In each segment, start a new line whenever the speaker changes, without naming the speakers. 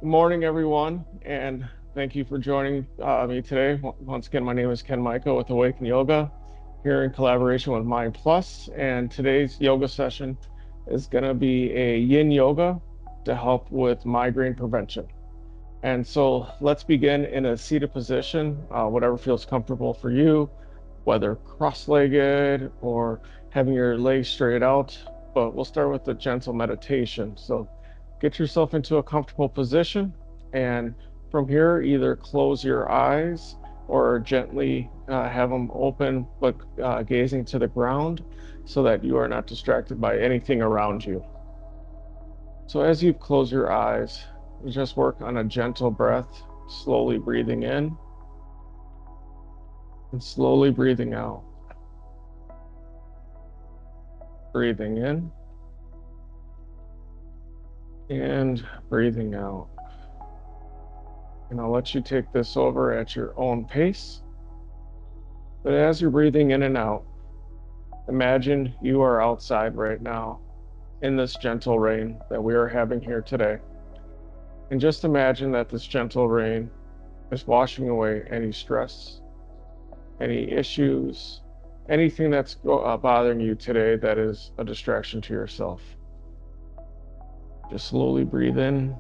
Good morning, everyone, and thank you for joining me today. Once again, my name is Mika with Awaken Yoga, here in collaboration with Mind Plus. And today's yoga session is going to be a Yin Yoga to help with migraine prevention. And so let's begin in a seated position, whatever feels comfortable for you, whether cross-legged or having your legs straight out. But we'll start with a gentle meditation. So get yourself into a comfortable position. And from here, either close your eyes or gently have them open, but gazing to the ground so that you are not distracted by anything around you. So as you close your eyes, you just work on a gentle breath, slowly breathing in and slowly breathing out. Breathing in and breathing out. And I'll let you take this over at your own pace. But as you're breathing in and out, imagine you are outside right now in this gentle rain that we are having here today. And just imagine that this gentle rain is washing away any stress, any issues, anything that's bothering you today that is a distraction to yourself. Just slowly breathe in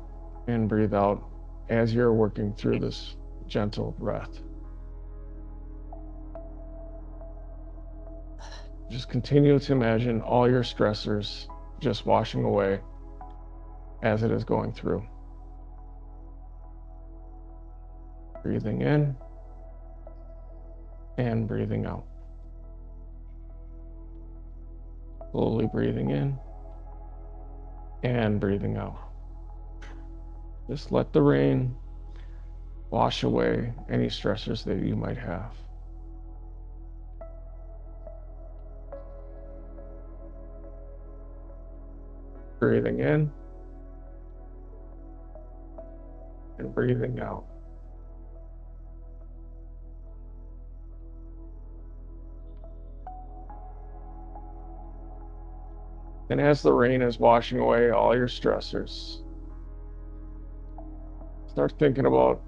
and breathe out as you're working through this gentle breath. Just continue to imagine all your stressors just washing away as it is going through. Breathing in and breathing out. Slowly breathing in and breathing out. Just let the rain wash away any stressors that you might have. Breathing in and breathing out. And as the rain is washing away all your stressors, start thinking about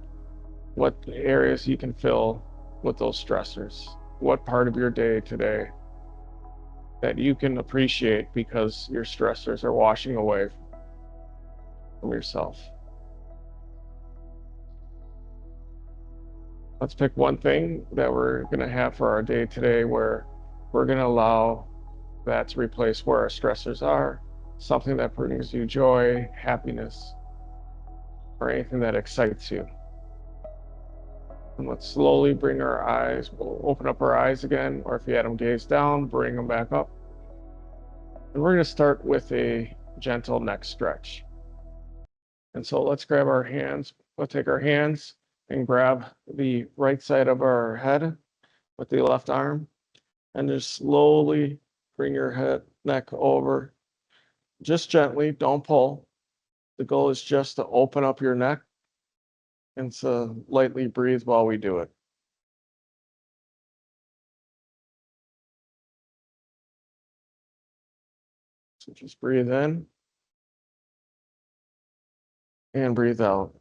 what areas you can fill with those stressors. What part of your day today that you can appreciate because your stressors are washing away from yourself. Let's pick one thing that we're going to have for our day today where we're going to allow that to replace where our stressors are, something that brings you joy, happiness, or anything that excites you. And let's slowly bring our eyes, we'll open up our eyes again, or if you had them gaze down, bring them back up. And we're going to start with a gentle neck stretch. And so let's grab our hands, we'll take our hands and grab the right side of our head with the left arm and just slowly bring your neck over. Just gently, don't pull. The goal is just to open up your neck and to lightly breathe while we do it. So just breathe in and breathe out.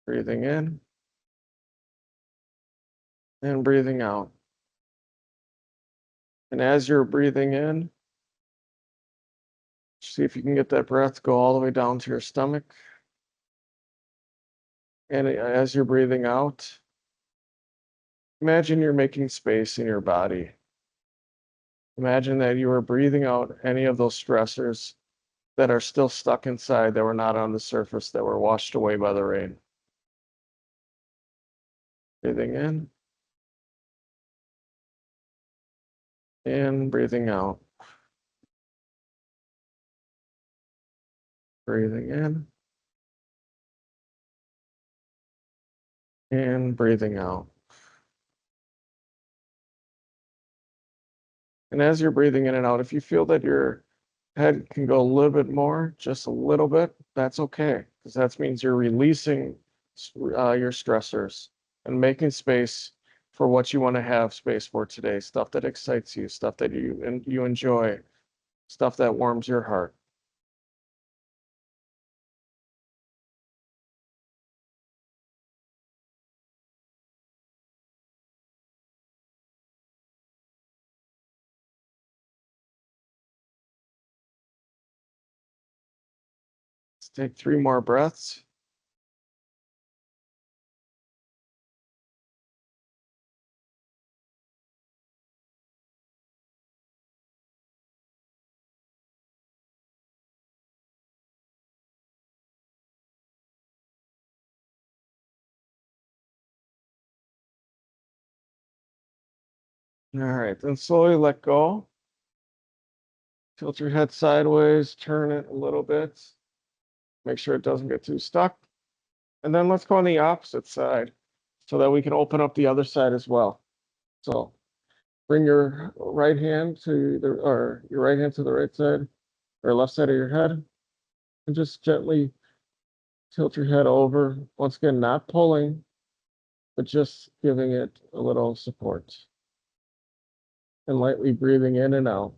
Breathing in and breathing out. And as you're breathing in, see if you can get that breath go all the way down to your stomach. And as you're breathing out, imagine you're making space in your body. Imagine that you are breathing out any of those stressors that are still stuck inside, that were not on the surface, that were washed away by the rain. Breathing in and breathing out. Breathing in and breathing out. And as you're breathing in and out, if you feel that your head can go a little bit more, just a little bit, that's okay, because that means you're releasing your stressors and making space for what you want to have space for today, stuff that excites you, stuff that you enjoy, stuff that warms your heart. take 3 more breaths. All right, then slowly let go. Tilt your head sideways, turn it a little bit. Make sure it doesn't get too stuck. And then let's go on the opposite side so that we can open up the other side as well. So bring your right hand to the right side or left side of your head and just gently tilt your head over. Once again, not pulling, but just giving it a little support and lightly breathing in and out.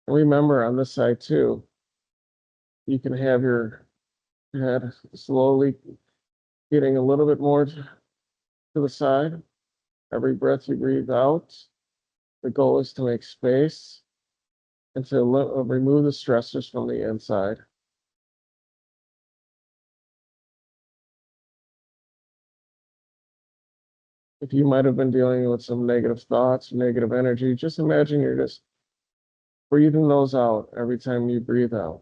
Remember on this side too, you can have your head slowly getting a little bit more to the side. Every breath you breathe out, the goal is to make space and to remove the stressors from the inside. If you might have been dealing with some negative thoughts, negative energy, just imagine you're just breathing those out every time you breathe out.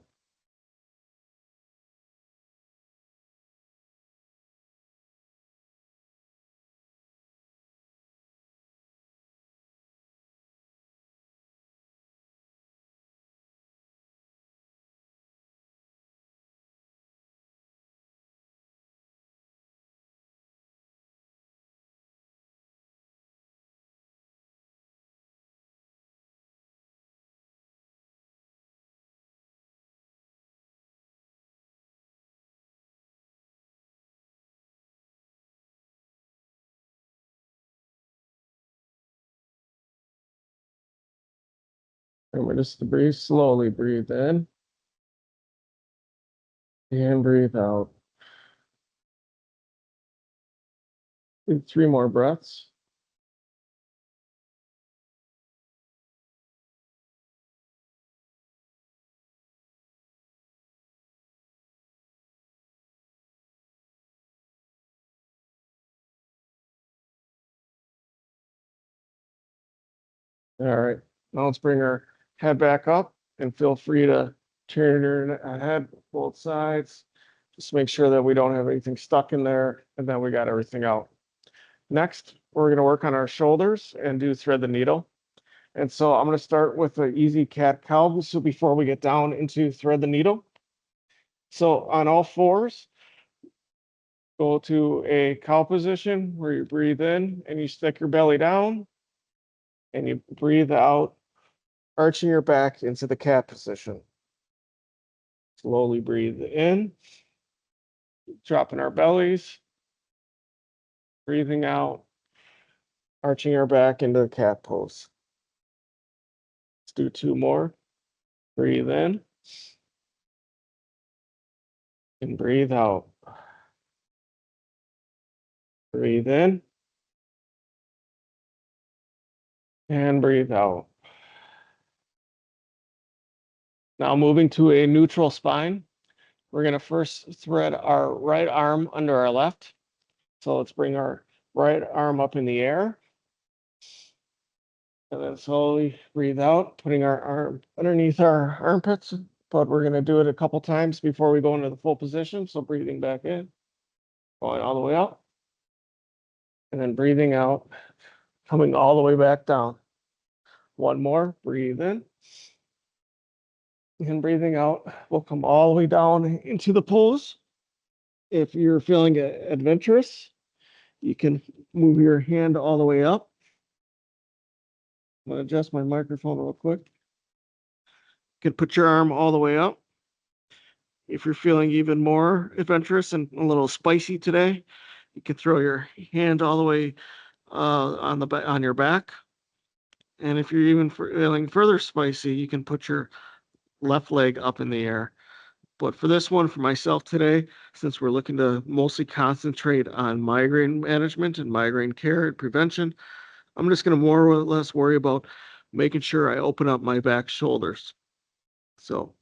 Remember just to breathe slowly, breathe in and breathe out. Do 3 more breaths. All right, now let's bring our head back up and feel free to turn your head both sides. Just make sure that we don't have anything stuck in there and then we got everything out. Next, we're going to work on our shoulders and do thread the needle. And so I'm going to start with an easy cat-cow. So before we get down into thread the needle. So on all fours, go to a cow position where you breathe in and you stick your belly down and you breathe out, arching your back into the cat position. Slowly breathe in, dropping our bellies, breathing out, arching our back into the cat pose. Let's do 2 more. Breathe in and breathe out. Breathe in and breathe out. Now moving to a neutral spine. We're going to first thread our right arm under our left. So let's bring our right arm up in the air. And then slowly breathe out, putting our arm underneath our armpits. But we're going to do it a couple times before we go into the full position. So breathing back in, going all the way up. And then breathing out, coming all the way back down. 1 more, breathe in. And breathing out, we'll come all the way down into the pose. If you're feeling adventurous, you can move your hand all the way up. I'm going to adjust my microphone real quick. You can put your arm all the way up. If you're feeling even more adventurous and a little spicy today, you can throw your hand all the way on your back. And if you're even feeling further spicy, you can put your left leg up in the air. But for this one, for myself today, since we're looking to mostly concentrate on migraine management and migraine care and prevention, I'm just going to more or less worry about making sure I open up my back shoulders. So,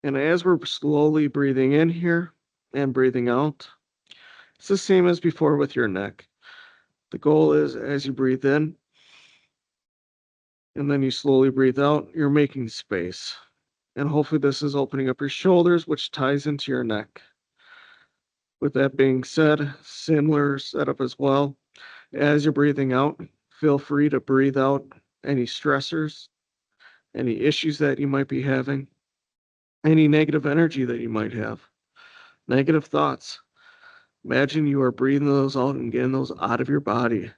and as we're slowly breathing in here and breathing out, it's the same as before with your neck. The goal is as you breathe in and then you slowly breathe out, you're making space. And hopefully this is opening up your shoulders, which ties into your neck. With that being said, similar setup as well. As you're breathing out, feel free to breathe out any stressors, any issues that you might be having, any negative energy that you might have, negative thoughts. Imagine you are breathing those out and getting those out of your body.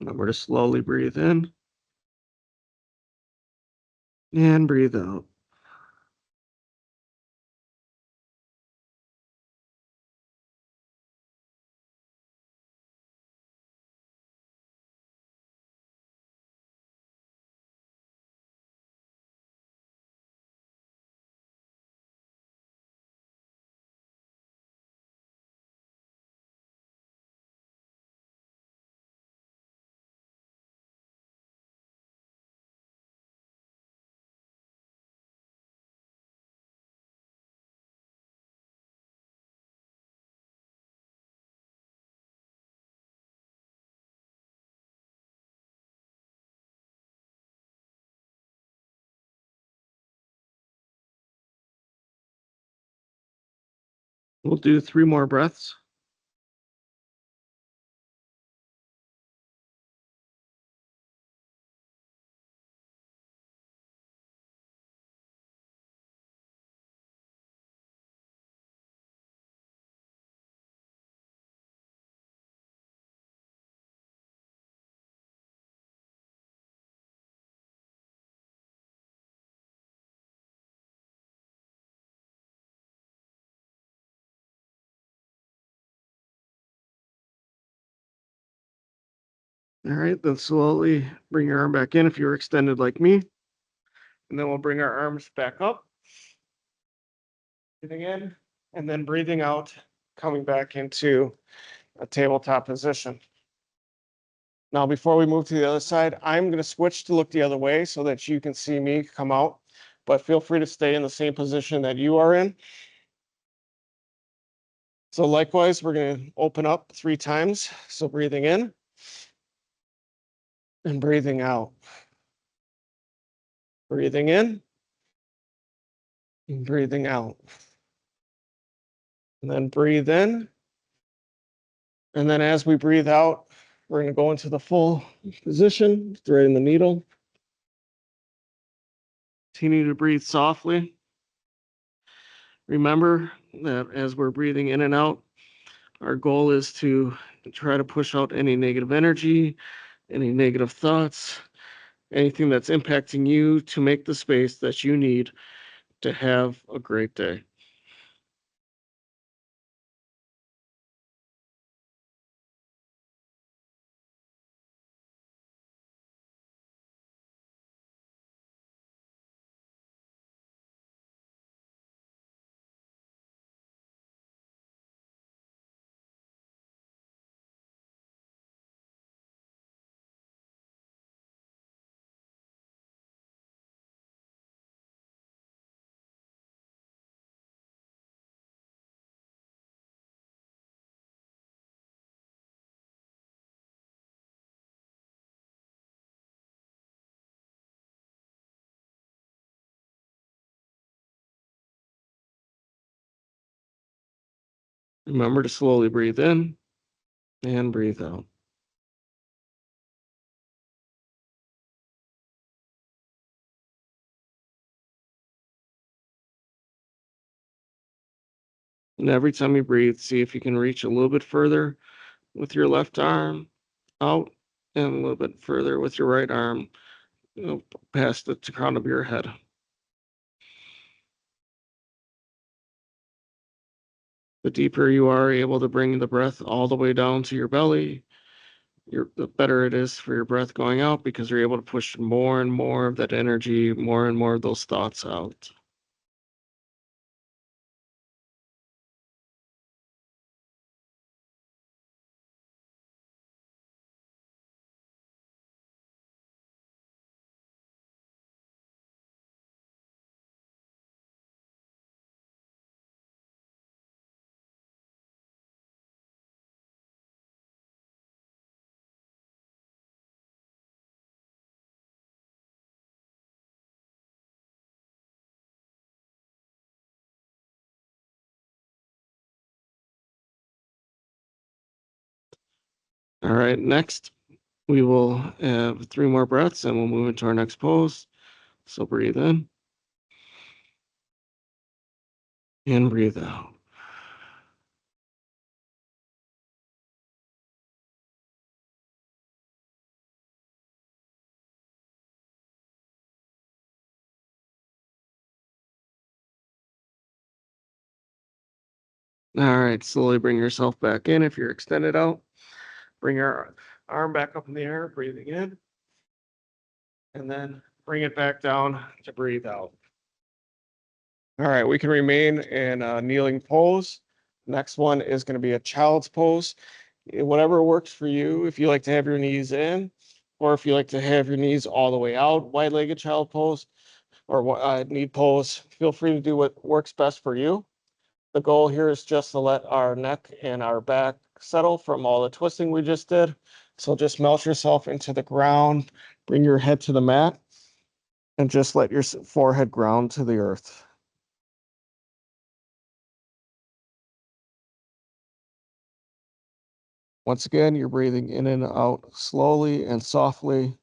Remember to slowly breathe in and breathe out. We'll do 3 more breaths. All right, then slowly bring your arm back in if you're extended like me. And then we'll bring our arms back up, breathing in, and then breathing out, coming back into a tabletop position. Now, before we move to the other side, I'm going to switch to look the other way so that you can see me come out, but feel free to stay in the same position that you are in. So likewise, we're going to open up 3 times. So breathing in and breathing out. Breathing in and breathing out. And then breathe in. And then as we breathe out, we're going to go into the full position, threading the needle. Continue to breathe softly. Remember that as we're breathing in and out, our goal is to try to push out any negative energy, any negative thoughts, anything that's impacting you to make the space that you need to have a great day. Remember to slowly breathe in and breathe out. And every time you breathe, see if you can reach a little bit further with your left arm out and a little bit further with your right arm, past the crown of your head. The deeper you are able to bring the breath all the way down to your belly, the better it is for your breath going out because you're able to push more and more of that energy, more and more of those thoughts out. All right, next we will have 3 more breaths and we'll move into our next pose. So breathe in and breathe out. All right, slowly bring yourself back in if you're extended out. Bring your arm back up in the air, breathing in, and then bring it back down to breathe out. All right, we can remain in a kneeling pose. Next one is going to be a child's pose. Whatever works for you. If you like to have your knees in, or if you like to have your knees all the way out, wide-legged child pose or knee pose, feel free to do what works best for you. The goal here is just to let our neck and our back settle from all the twisting we just did. So just melt yourself into the ground, bring your head to the mat, and just let your forehead ground to the earth. Once again, you're breathing in and out slowly and softly,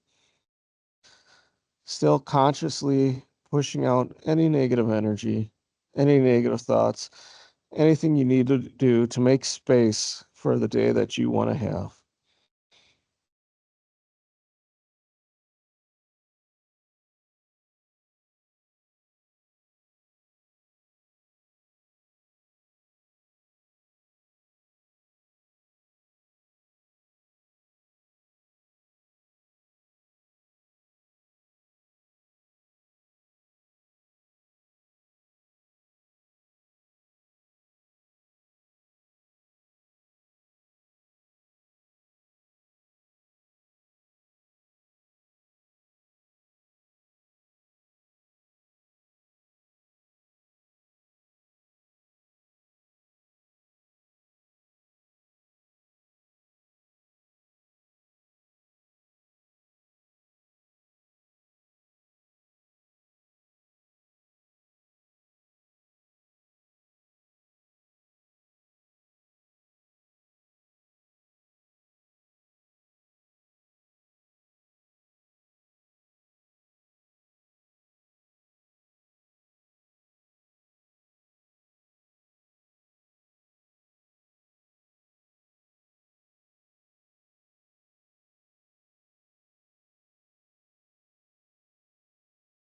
still consciously pushing out any negative energy, any negative thoughts, anything you need to do to make space for the day that you want to have.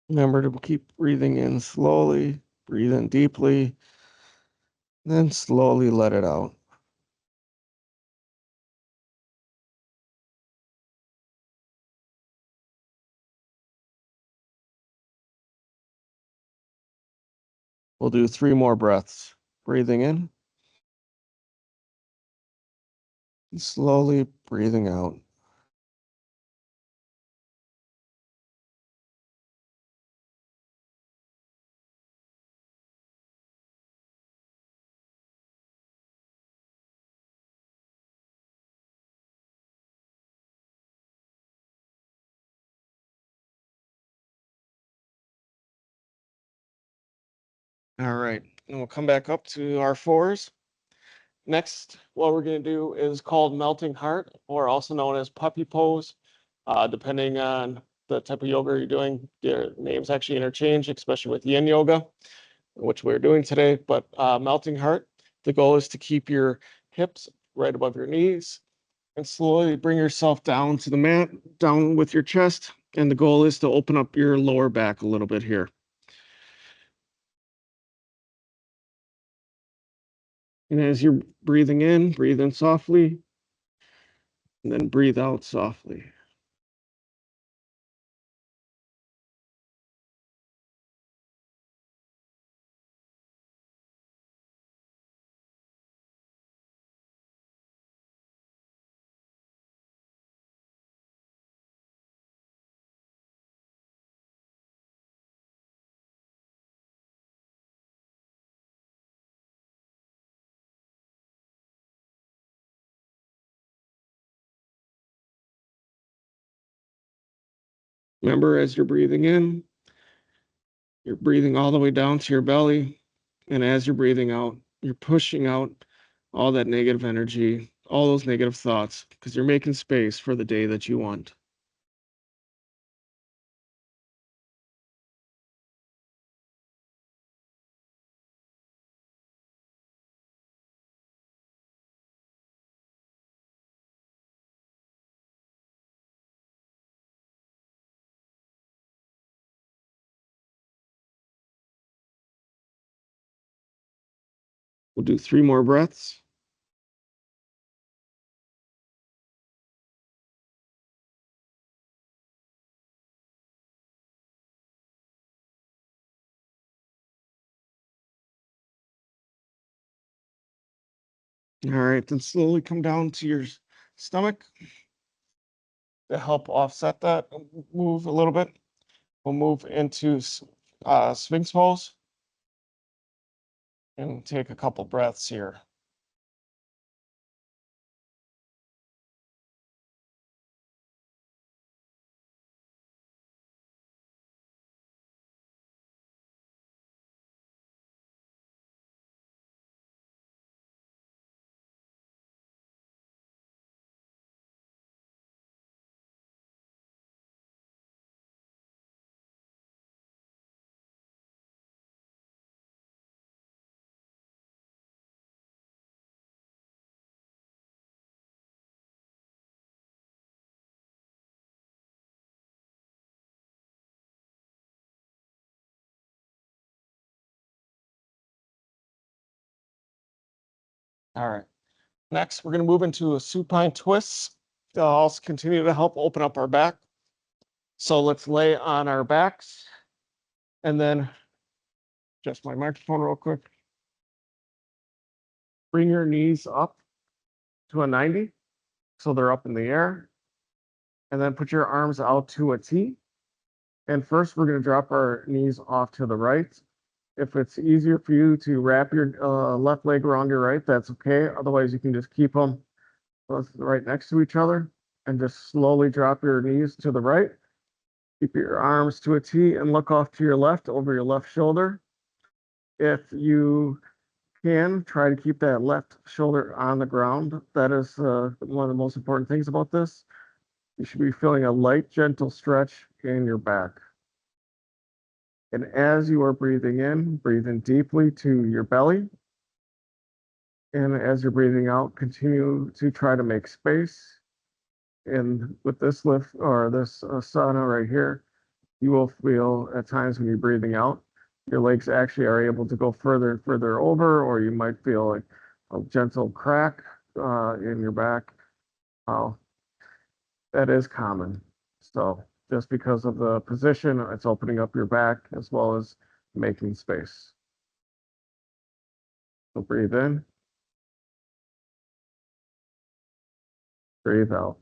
Remember to keep breathing in slowly, breathe in deeply, then slowly let it out. We'll do 3 more breaths. Breathing in, and slowly breathing out. All right, and we'll come back up to our fours. Next, what we're going to do is called melting heart, or also known as puppy pose. Depending on the type of yoga you're doing, their names actually interchange, especially with Yin Yoga, which we're doing today. But melting heart, the goal is to keep your hips right above your knees and slowly bring yourself down to the mat, down with your chest. And the goal is to open up your lower back a little bit here. And as you're breathe in softly, and then breathe out softly. Remember, as you're breathing all the way down to your belly. And as you're breathing out, you're pushing out all that negative energy, all those negative thoughts, because you're making space for the day that you want. We'll do 3 more breaths. All right, then slowly come down to your stomach to help offset that move a little bit. We'll move into Sphinx pose and take a couple breaths here. All right. Next, we're going to move into a supine twist. They'll also continue to help open up our back. So let's lay on our backs and then adjust my microphone real quick. Bring your knees up to a 90, so they're up in the air. And then put your arms out to a T. And first, we're going to drop our knees off to the right. If it's easier for you to wrap your left leg around your right, that's okay. Otherwise, you can just keep them right next to each other and just slowly drop your knees to the right. Keep your arms to a T and look off to your left over your left shoulder. If you can, try to keep that left shoulder on the ground. That is one of the most important things about this. You should be feeling a light, gentle stretch in your back. And as you are breathing in, breathe in deeply to your belly. And as you're breathing out, continue to try to make space. And with this lift or this asana right here, you will feel at times when you're breathing out, your legs actually are able to go further and further over, or you might feel like a gentle crack in your back. That is common. So just because of the position, it's opening up your back as well as making space. So breathe in, breathe out.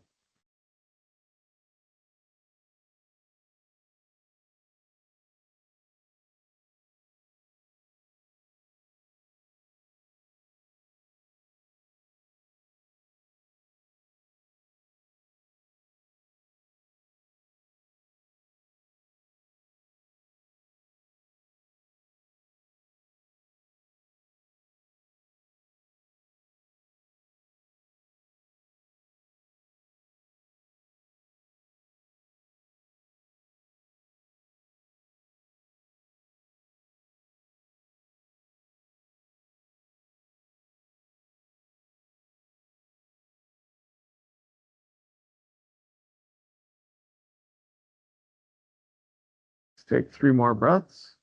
Let's take 3 more breaths.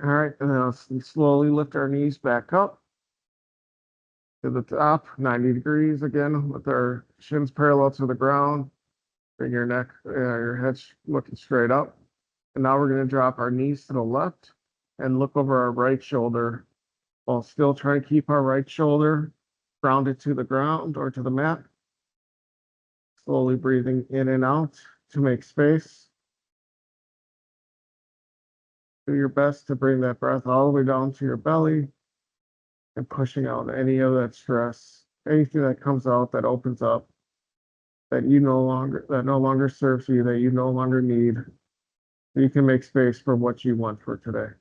All right, and then let's slowly lift our knees back up to the top, 90 degrees again, with our shins parallel to the ground. Bring your neck, your head looking straight up. And now we're going to drop our knees to the left and look over our right shoulder while still trying to keep our right shoulder grounded to the ground or to the mat. Slowly breathing in and out to make space. Do your best to bring that breath all the way down to your belly and pushing out any of that stress, anything that comes out that opens up that no longer serves you, that you no longer need. You can make space for what you want for today.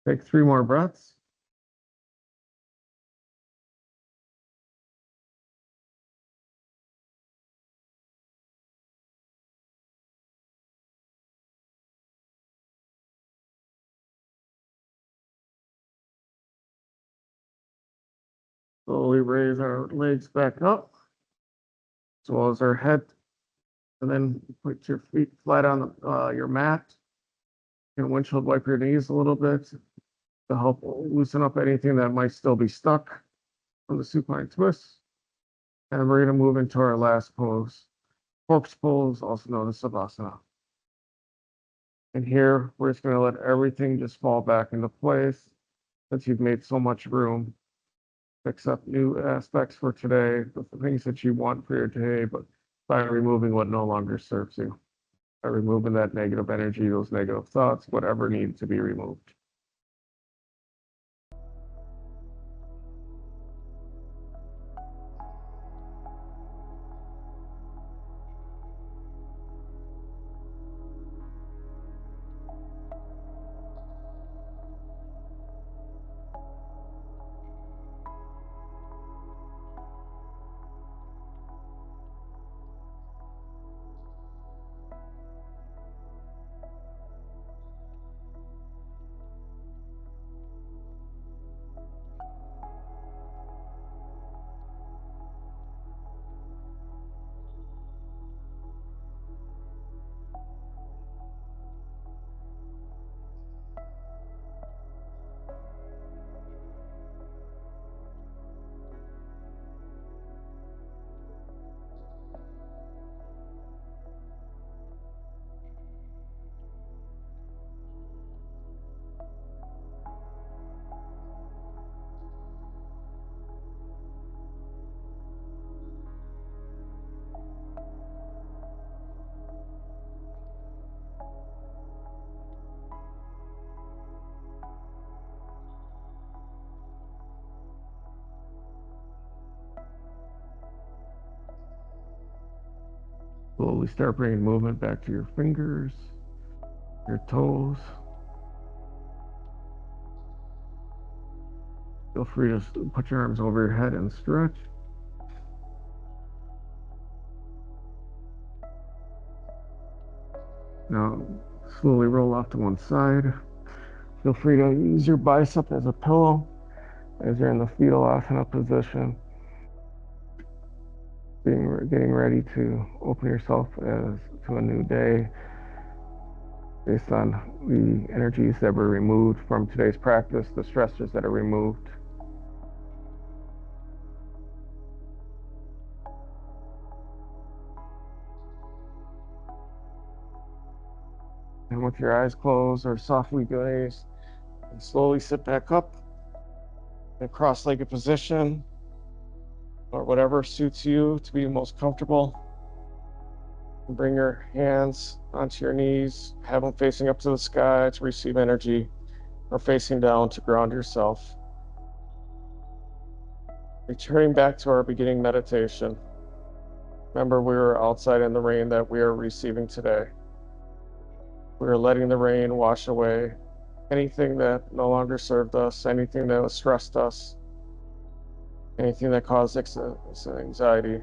Take 3 more breaths. Slowly raise our legs back up, as well as our head. And then put your feet flat on your mat. You can windshield wipe your knees a little bit to help loosen up anything that might still be stuck from the supine twist. And we're going to move into our last pose. Corpse pose, also known as Savasana. And here, we're just going to let everything just fall back into place since you've made so much room to accept new aspects for today, the things that you want for your day, but by removing what no longer serves you, by removing that negative energy, those negative thoughts, whatever needs to be removed. Slowly start bringing movement back to your fingers, your toes. Feel free to put your arms over your head and stretch. Now, slowly roll off to one side. Feel free to use your bicep as a pillow as you're in the fetal asana position, getting ready to open yourself to a new day based on the energies that were removed from today's practice, the stressors that are removed. And with your eyes closed or softly glazed, and slowly sit back up in a cross-legged position or whatever suits you to be most comfortable. And bring your hands onto your knees, have them facing up to the sky to receive energy, or facing down to ground yourself. Returning back to our beginning meditation. Remember, we were outside in the rain that we are receiving today. We are letting the rain wash away anything that no longer served us, anything that stressed us, anything that caused anxiety.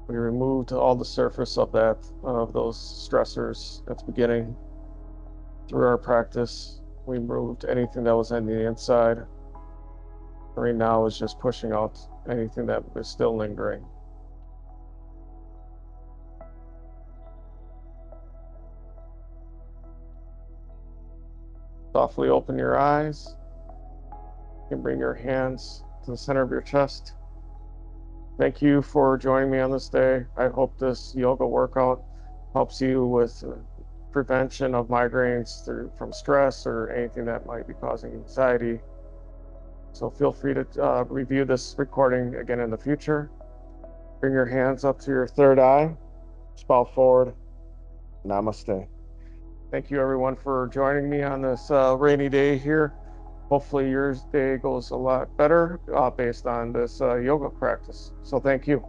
We removed all the surface of those stressors at the beginning. Through our practice, we removed anything that was on the inside. Right now is just pushing out anything that is still lingering. Softly open your eyes. You can bring your hands to the center of your chest. Thank you for joining me on this day. I hope this yoga workout helps you with prevention of migraines from stress or anything that might be causing anxiety. So feel free to review this recording again in the future. Bring your hands up to your third eye, spout forward. Namaste. Thank you everyone for joining me on this rainy day here. Hopefully your day goes a lot better based on this yoga practice. So thank you.